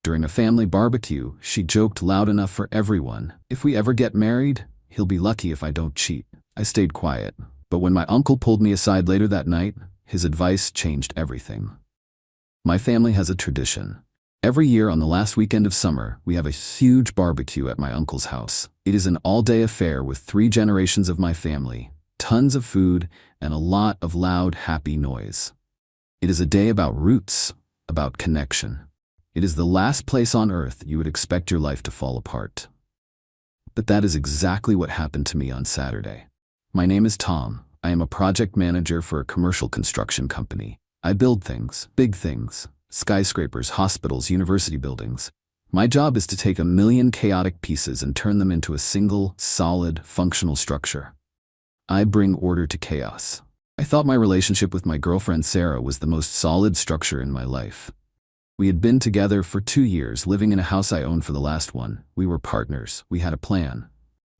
During a family barbecue, she joked loud enough for everyone, "If we ever get married, he'll be lucky if I don't cheat." I stayed quiet, but when my uncle pulled me aside later that night, his advice changed everything. My family has a tradition. Every year on the last weekend of summer, we have a huge barbecue at my uncle's house. It is an all-day affair with 3 generations of my family, tons of food, and a lot of loud, happy noise. It is a day about roots, about connection. It is the last place on earth you would expect your life to fall apart. But that is exactly what happened to me on Saturday. My name is Tom. I am a project manager for a commercial construction company. I build things, big things, skyscrapers, hospitals, university buildings. My job is to take 1,000,000 chaotic pieces and turn them into a single, solid, functional structure. I bring order to chaos. I thought my relationship with my girlfriend Sarah was the most solid structure in my life. We had been together for 2 years, living in a house I owned for the last one. We were partners. We had a plan.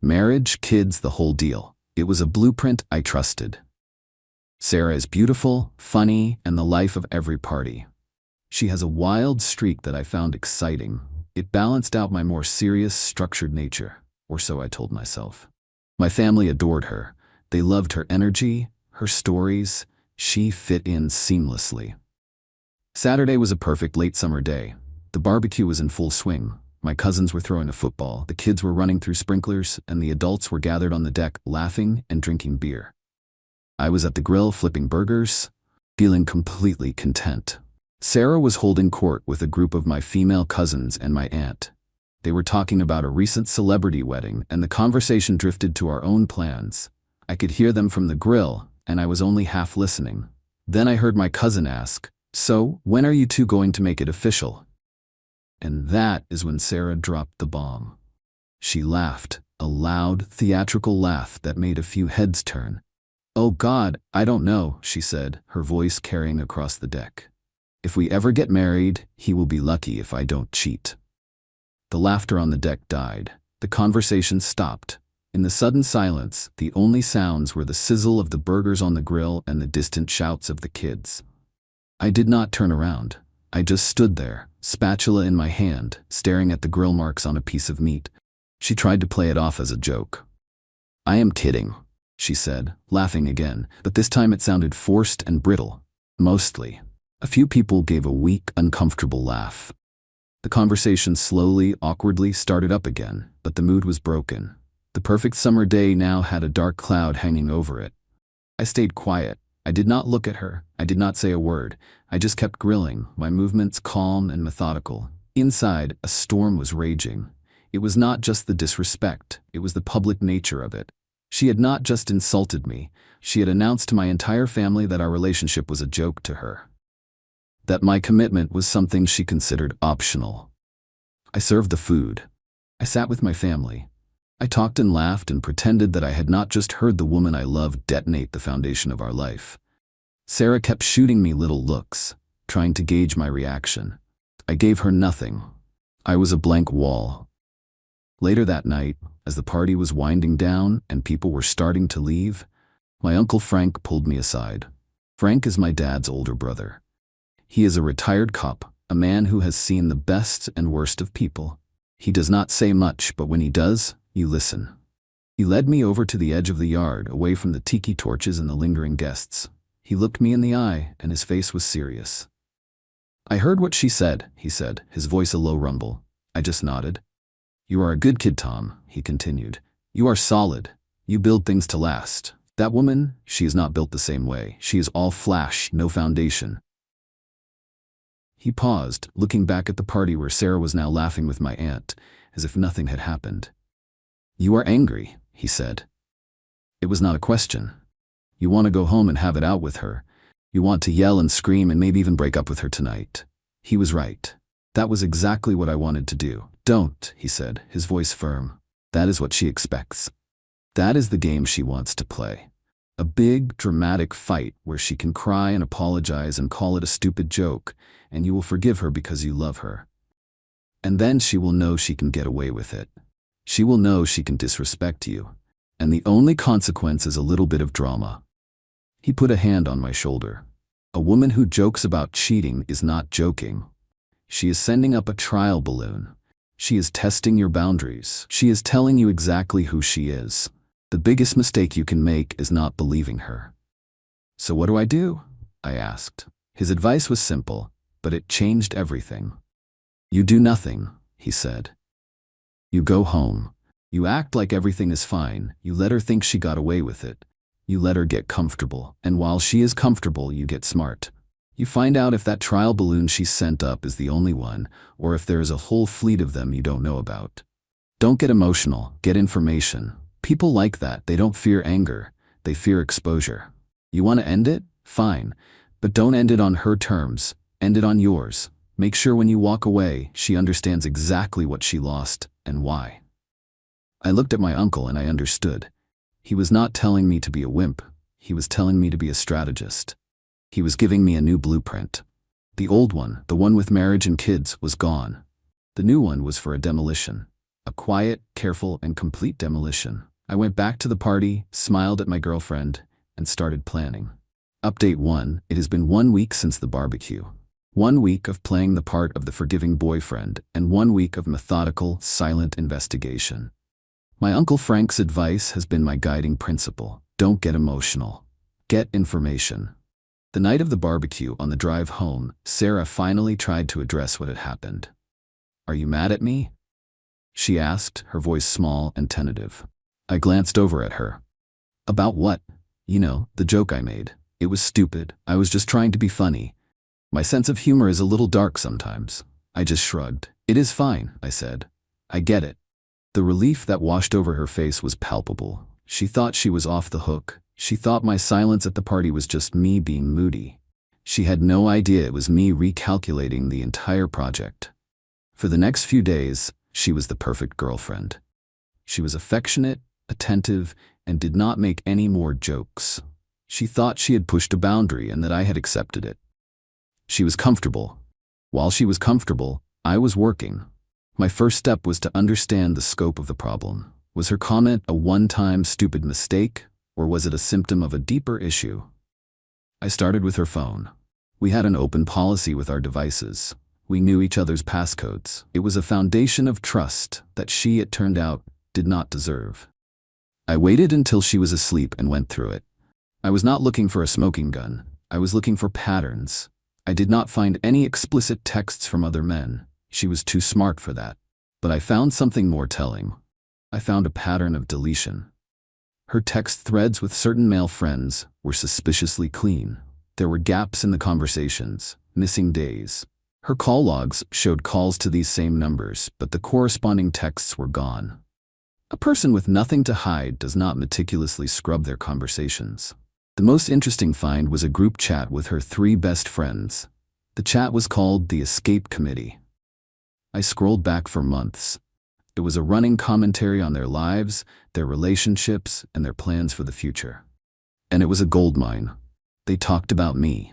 Marriage, kids, the whole deal. It was a blueprint I trusted. Sarah is beautiful, funny, and the life of every party. She has a wild streak that I found exciting. It balanced out my more serious, structured nature, or so I told myself. My family adored her. They loved her energy, her stories. She fit in seamlessly. Saturday was a perfect late summer day. The barbecue was in full swing. My cousins were throwing a football, the kids were running through sprinklers, and the adults were gathered on the deck, laughing and drinking beer. I was at the grill flipping burgers, feeling completely content. Sarah was holding court with a group of my female cousins and my aunt. They were talking about a recent celebrity wedding, and the conversation drifted to our own plans. I could hear them from the grill, and I was only half listening. Then I heard my cousin ask, "So, when are you two going to make it official?" And that is when Sarah dropped the bomb. She laughed, a loud, theatrical laugh that made a few heads turn. "Oh God, I don't know," she said, her voice carrying across the deck. "If we ever get married, he will be lucky if I don't cheat." The laughter on the deck died. The conversation stopped. In the sudden silence, the only sounds were the sizzle of the burgers on the grill and the distant shouts of the kids. I did not turn around. I just stood there, spatula in my hand, staring at the grill marks on a piece of meat. She tried to play it off as a joke. "I am kidding," she said, laughing again, but this time it sounded forced and brittle. Mostly. A few people gave a weak, uncomfortable laugh. The conversation slowly, awkwardly started up again, but the mood was broken. The perfect summer day now had a dark cloud hanging over it. I stayed quiet. I did not look at her. I did not say a word. I just kept grilling, my movements calm and methodical. Inside, a storm was raging. It was not just the disrespect, it was the public nature of it. She had not just insulted me, she had announced to my entire family that our relationship was a joke to her. That my commitment was something she considered optional. I served the food. I sat with my family. I talked and laughed and pretended that I had not just heard the woman I loved detonate the foundation of our life. Sarah kept shooting me little looks, trying to gauge my reaction. I gave her nothing. I was a blank wall. Later that night, as the party was winding down and people were starting to leave, my Uncle Frank pulled me aside. Frank is my dad's older brother. He is a retired cop, a man who has seen the best and worst of people. He does not say much, but when he does, you listen. He led me over to the edge of the yard, away from the tiki torches and the lingering guests. He looked me in the eye, and his face was serious. "I heard what she said," he said, his voice a low rumble. I just nodded. "You are a good kid, Tom," he continued. "You are solid. You build things to last. That woman, she is not built the same way. She is all flash, no foundation." He paused, looking back at the party where Sarah was now laughing with my aunt, as if nothing had happened. "You are angry," he said. It was not a question. You want to go home and have it out with her. You want to yell and scream and maybe even break up with her tonight. He was right. That was exactly what I wanted to do. "Don't," he said, his voice firm. "That is what she expects. That is the game she wants to play. A big, dramatic fight where she can cry and apologize and call it a stupid joke, and you will forgive her because you love her. And then she will know she can get away with it. She will know she can disrespect you. And the only consequence is a little bit of drama." He put a hand on my shoulder. "A woman who jokes about cheating is not joking. She is sending up a trial balloon. She is testing your boundaries. She is telling you exactly who she is. The biggest mistake you can make is not believing her." "So what do?" I asked. His advice was simple, but it changed everything. "You do nothing," he said. "You go home. You act like everything is fine. You let her think she got away with it. You let her get comfortable, and while she is comfortable, you get smart. You find out if that trial balloon she sent up is the only one, or if there is a whole fleet of them you don't know about. Don't get emotional, get information. People like that, they don't fear anger, they fear exposure. You want to end it? Fine. But don't end it on her terms, end it on yours. Make sure when you walk away, she understands exactly what she lost and why." I looked at my uncle and I understood. He was not telling me to be a wimp, he was telling me to be a strategist. He was giving me a new blueprint. The old one, the one with marriage and kids, was gone. The new one was for a demolition. A quiet, careful, and complete demolition. I went back to the party, smiled at my girlfriend, and started planning. Update 1. It has been 1 week since the barbecue. 1 week of playing the part of the forgiving boyfriend, and 1 week of methodical, silent investigation. My Uncle Frank's advice has been my guiding principle. Don't get emotional. Get information. The night of the barbecue, on the drive home, Sarah finally tried to address what had happened. "Are you mad at me?" she asked, her voice small and tentative. I glanced over at her. "About what?" "You know, the joke I made. It was stupid. I was just trying to be funny. My sense of humor is a little dark sometimes." I just shrugged. "It is fine," I said. "I get it." The relief that washed over her face was palpable. She thought she was off the hook. She thought my silence at the party was just me being moody. She had no idea it was me recalculating the entire project. For the next few days, she was the perfect girlfriend. She was affectionate, attentive, and did not make any more jokes. She thought she had pushed a boundary and that I had accepted it. She was comfortable. While she was comfortable, I was working. My first step was to understand the scope of the problem. Was her comment a one-time stupid mistake, or was it a symptom of a deeper issue? I started with her phone. We had an open policy with our devices. We knew each other's passcodes. It was a foundation of trust that she, it turned out, did not deserve. I waited until she was asleep and went through it. I was not looking for a smoking gun. I was looking for patterns. I did not find any explicit texts from other men. She was too smart for that. But I found something more telling. I found a pattern of deletion. Her text threads with certain male friends were suspiciously clean. There were gaps in the conversations, missing days. Her call logs showed calls to these same numbers, but the corresponding texts were gone. A person with nothing to hide does not meticulously scrub their conversations. The most interesting find was a group chat with her 3 best friends. The chat was called the Escape Committee. I scrolled back for months. It was a running commentary on their lives, their relationships, and their plans for the future. And it was a goldmine. They talked about me.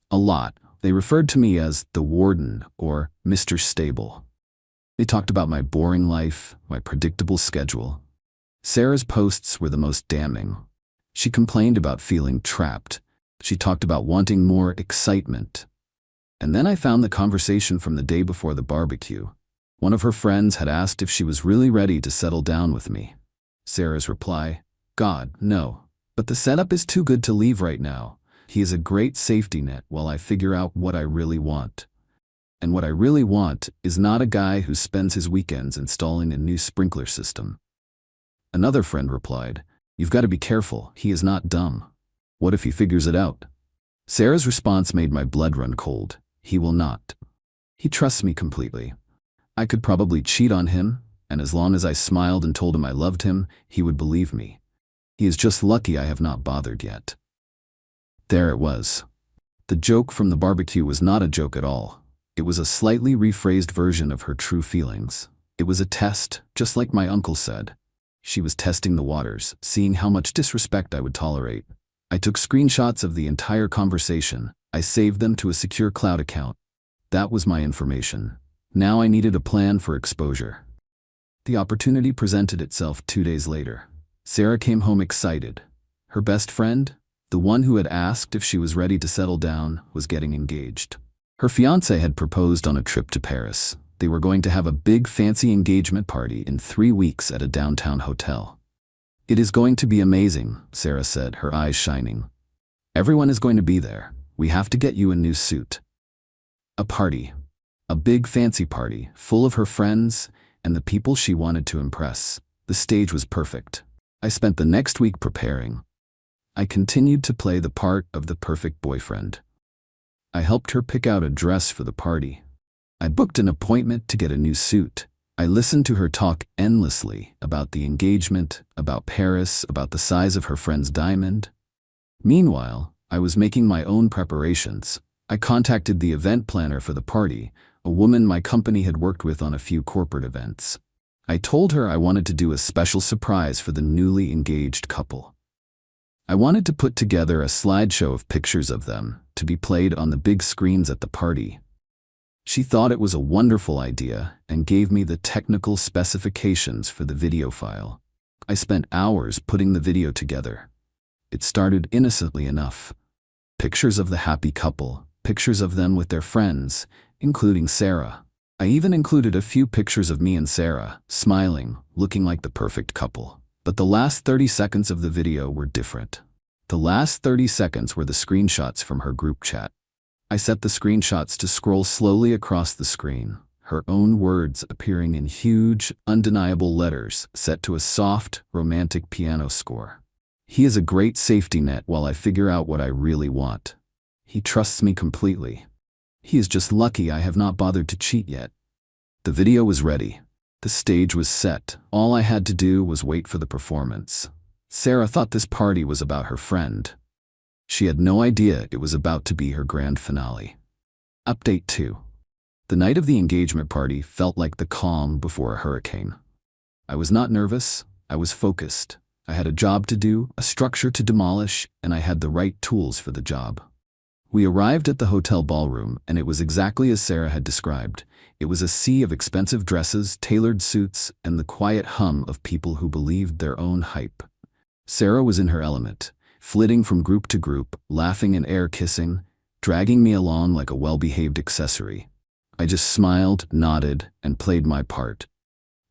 A lot. They referred to me as the Warden or Mr. Stable. They talked about my boring life, my predictable schedule. Sarah's posts were the most damning. She complained about feeling trapped. She talked about wanting more excitement. And then I found the conversation from the day before the barbecue. One of her friends had asked if she was really ready to settle down with me. Sarah's reply, "God, no. But the setup is too good to leave right now. He is a great safety net while I figure out what I really want. And what I really want is not a guy who spends his weekends installing a new sprinkler system." Another friend replied, "You've got to be careful. He is not dumb. What if he figures it out?" Sarah's response made my blood run cold. "He will not. He trusts me completely. I could probably cheat on him, and as long as I smiled and told him I loved him, he would believe me. He is just lucky I have not bothered yet." There it was. The joke from the barbecue was not a joke at all. It was a slightly rephrased version of her true feelings. It was a test, just like my uncle said. She was testing the waters, seeing how much disrespect I would tolerate. I took screenshots of the entire conversation. I saved them to a secure cloud account. That was my information. Now I needed a plan for exposure. The opportunity presented itself 2 days later. Sarah came home excited. Her best friend, the one who had asked if she was ready to settle down, was getting engaged. Her fiancé had proposed on a trip to Paris. They were going to have a big fancy engagement party in 3 weeks at a downtown hotel. "It is going to be amazing," Sarah said, her eyes shining. "Everyone is going to be there. We have to get you a new suit." A party. A big fancy party, full of her friends and the people she wanted to impress. The stage was perfect. I spent the next week preparing. I continued to play the part of the perfect boyfriend. I helped her pick out a dress for the party. I booked an appointment to get a new suit. I listened to her talk endlessly about the engagement, about Paris, about the size of her friend's diamond. Meanwhile, I was making my own preparations. I contacted the event planner for the party, a woman my company had worked with on a few corporate events. I told her I wanted to do a special surprise for the newly engaged couple. I wanted to put together a slideshow of pictures of them to be played on the big screens at the party. She thought it was a wonderful idea and gave me the technical specifications for the video file. I spent hours putting the video together. It started innocently enough. Pictures of the happy couple, pictures of them with their friends, including Sarah. I even included a few pictures of me and Sarah, smiling, looking like the perfect couple. But the last 30 seconds of the video were different. The last 30 seconds were the screenshots from her group chat. I set the screenshots to scroll slowly across the screen, her own words appearing in huge, undeniable letters set to a soft, romantic piano score. "He is a great safety net while I figure out what I really want. He trusts me completely. He is just lucky I have not bothered to cheat yet." The video was ready. The stage was set. All I had to do was wait for the performance. Sarah thought this party was about her friend. She had no idea it was about to be her grand finale. Update 2. The night of the engagement party felt like the calm before a hurricane. I was not nervous. I was focused. I had a job to do, a structure to demolish, and I had the right tools for the job. We arrived at the hotel ballroom, and it was exactly as Sarah had described. It was a sea of expensive dresses, tailored suits, and the quiet hum of people who believed their own hype. Sarah was in her element, flitting from group to group, laughing and air-kissing, dragging me along like a well-behaved accessory. I just smiled, nodded, and played my part.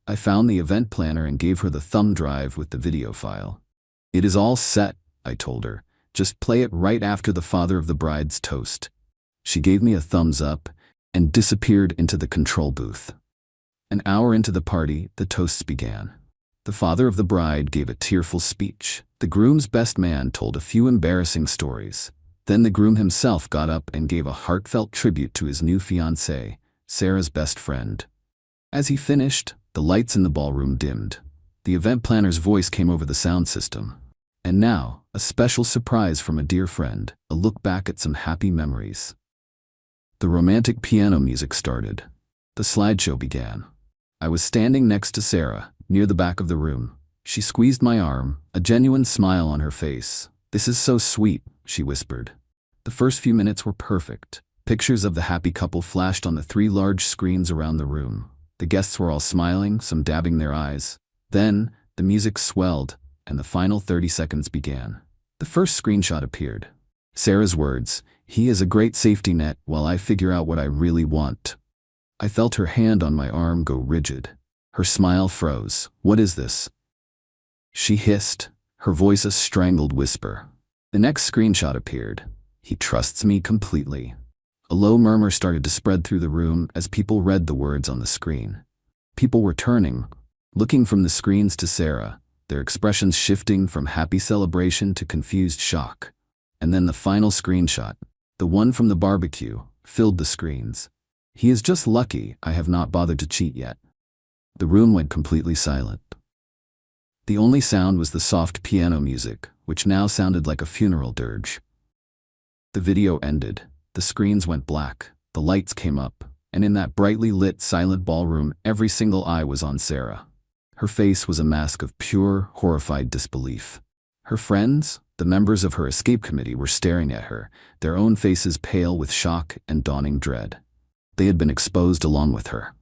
I found the event planner and gave her the thumb drive with the video file. "It is all set," I told her. "Just play it right after the father of the bride's toast." She gave me a thumbs up and disappeared into the control booth. An hour into the party, the toasts began. The father of the bride gave a tearful speech. The groom's best man told a few embarrassing stories. Then the groom himself got up and gave a heartfelt tribute to his new fiancée, Sarah's best friend. As he finished, the lights in the ballroom dimmed. The event planner's voice came over the sound system. "And now, a special surprise from a dear friend, a look back at some happy memories." The romantic piano music started. The slideshow began. I was standing next to Sarah, near the back of the room. She squeezed my arm, a genuine smile on her face. "This is so sweet," she whispered. The first few minutes were perfect. Pictures of the happy couple flashed on the 3 large screens around the room. The guests were all smiling, some dabbing their eyes. Then, the music swelled, and the final 30 seconds began. The first screenshot appeared. Sarah's words, "He is a great safety net while I figure out what I really want." I felt her hand on my arm go rigid. Her smile froze. "What is this?" she hissed, her voice a strangled whisper. The next screenshot appeared. "He trusts me completely." A low murmur started to spread through the room as people read the words on the screen. People were turning, looking from the screens to Sarah, their expressions shifting from happy celebration to confused shock. And then the final screenshot, the one from the barbecue, filled the screens. "He is just lucky I have not bothered to cheat yet." The room went completely silent. The only sound was the soft piano music, which now sounded like a funeral dirge. The video ended. The screens went black. The lights came up, and in that brightly lit, silent ballroom, every single eye was on Sarah. Her face was a mask of pure, horrified disbelief. Her friends, the members of her escape committee, were staring at her, their own faces pale with shock and dawning dread. They had been exposed along with her.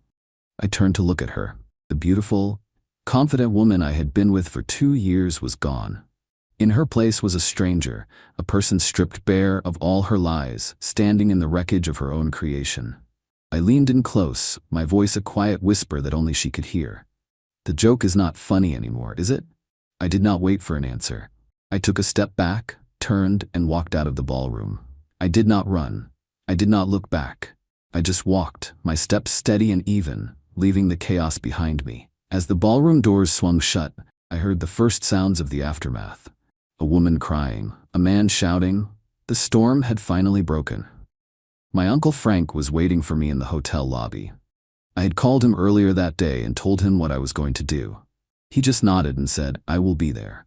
I turned to look at her. The beautiful, confident woman I had been with for 2 years was gone. In her place was a stranger, a person stripped bare of all her lies, standing in the wreckage of her own creation. I leaned in close, my voice a quiet whisper that only she could hear. The joke is not funny anymore, is it? I did not wait for an answer. I took a step back, turned, and walked out of the ballroom. I did not run. I did not look back. I just walked, my steps steady and even, leaving the chaos behind me. As the ballroom doors swung shut, I heard the first sounds of the aftermath. A woman crying, a man shouting. The storm had finally broken. My Uncle Frank was waiting for me in the hotel lobby. I had called him earlier that day and told him what I was going to do. He just nodded and said, "I will be there."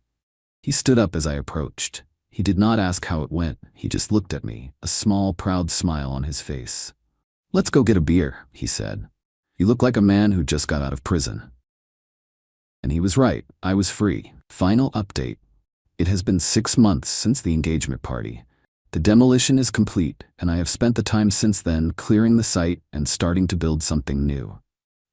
He stood up as I approached. He did not ask how it went, he just looked at me, a small, proud smile on his face. "Let's go get a beer," he said. "You look like a man who just got out of prison." And he was right, I was free. Final update. It has been 6 months since the engagement party. The demolition is complete, and I have spent the time since then clearing the site and starting to build something new.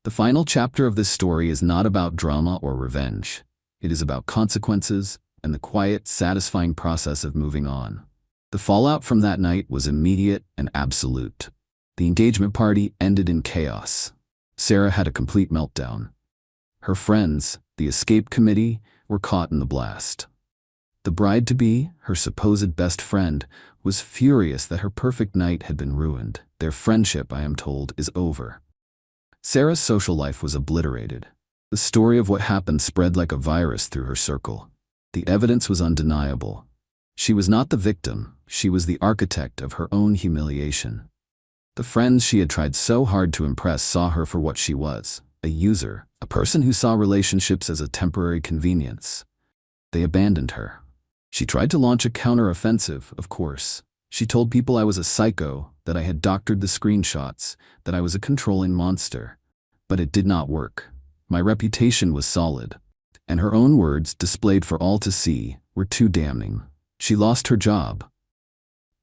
The final chapter of this story is not about drama or revenge. It is about consequences and the quiet, satisfying process of moving on. The fallout from that night was immediate and absolute. The engagement party ended in chaos. Sarah had a complete meltdown. Her friends, the escape committee, were caught in the blast. The bride-to-be, her supposed best friend, was furious that her perfect night had been ruined. Their friendship, I am told, is over. Sarah's social life was obliterated. The story of what happened spread like a virus through her circle. The evidence was undeniable. She was not the victim, she was the architect of her own humiliation. The friends she had tried so hard to impress saw her for what she was, a user, a person who saw relationships as a temporary convenience. They abandoned her. She tried to launch a counter-offensive, of course. She told people I was a psycho, that I had doctored the screenshots, that I was a controlling monster. But it did not work. My reputation was solid. And her own words, displayed for all to see, were too damning. She lost her job.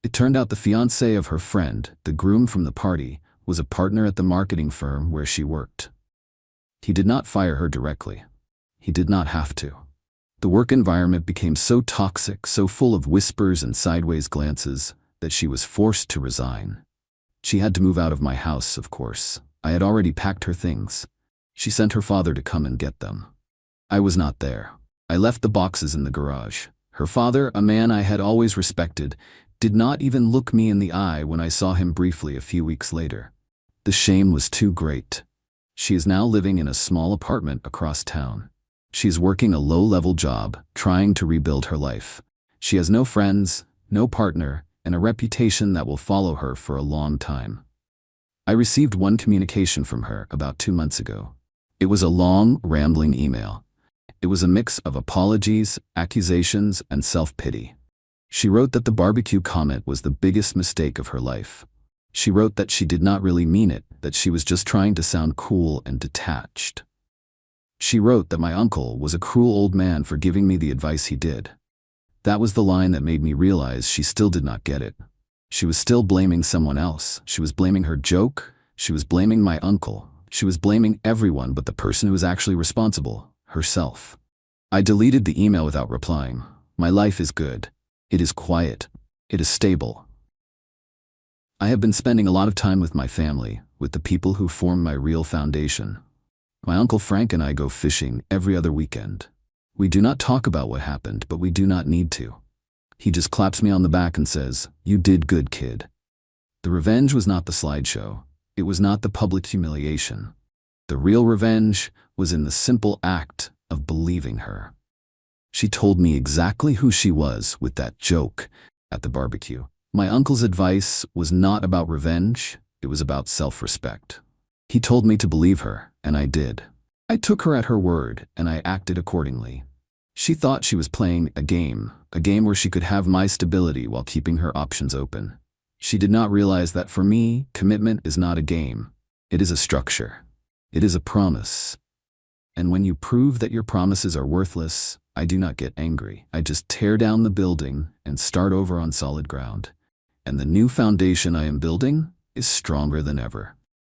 It turned out the fiancé of her friend, the groom from the party, was a partner at the marketing firm where she worked. He did not fire her directly. He did not have to. The work environment became so toxic, so full of whispers and sideways glances, that she was forced to resign. She had to move out of my house, of course. I had already packed her things. She sent her father to come and get them. I was not there. I left the boxes in the garage. Her father, a man I had always respected, did not even look me in the eye when I saw him briefly a few weeks later. The shame was too great. She is now living in a small apartment across town. She is working a low-level job, trying to rebuild her life. She has no friends, no partner, and a reputation that will follow her for a long time. I received one communication from her about 2 months ago. It was a long, rambling email. It was a mix of apologies, accusations, and self-pity. She wrote that the barbecue comment was the biggest mistake of her life. She wrote that she did not really mean it, that she was just trying to sound cool and detached. She wrote that my uncle was a cruel old man for giving me the advice he did. That was the line that made me realize she still did not get it. She was still blaming someone else. She was blaming her joke. She was blaming my uncle. She was blaming everyone but the person who was actually responsible, herself. I deleted the email without replying. My life is good. It is quiet. It is stable. I have been spending a lot of time with my family, with the people who form my real foundation. My Uncle Frank and I go fishing every other weekend. We do not talk about what happened, but we do not need to. He just claps me on the back and says, "You did good, kid." The revenge was not the slideshow. It was not the public humiliation. The real revenge was in the simple act of believing her. She told me exactly who she was with that joke at the barbecue. My uncle's advice was not about revenge, it was about self-respect. He told me to believe her, and I did. I took her at her word, and I acted accordingly. She thought she was playing a game where she could have my stability while keeping her options open. She did not realize that for me, commitment is not a game. It is a structure. It is a promise. And when you prove that your promises are worthless, I do not get angry. I just tear down the building and start over on solid ground. And the new foundation I am building is stronger than ever.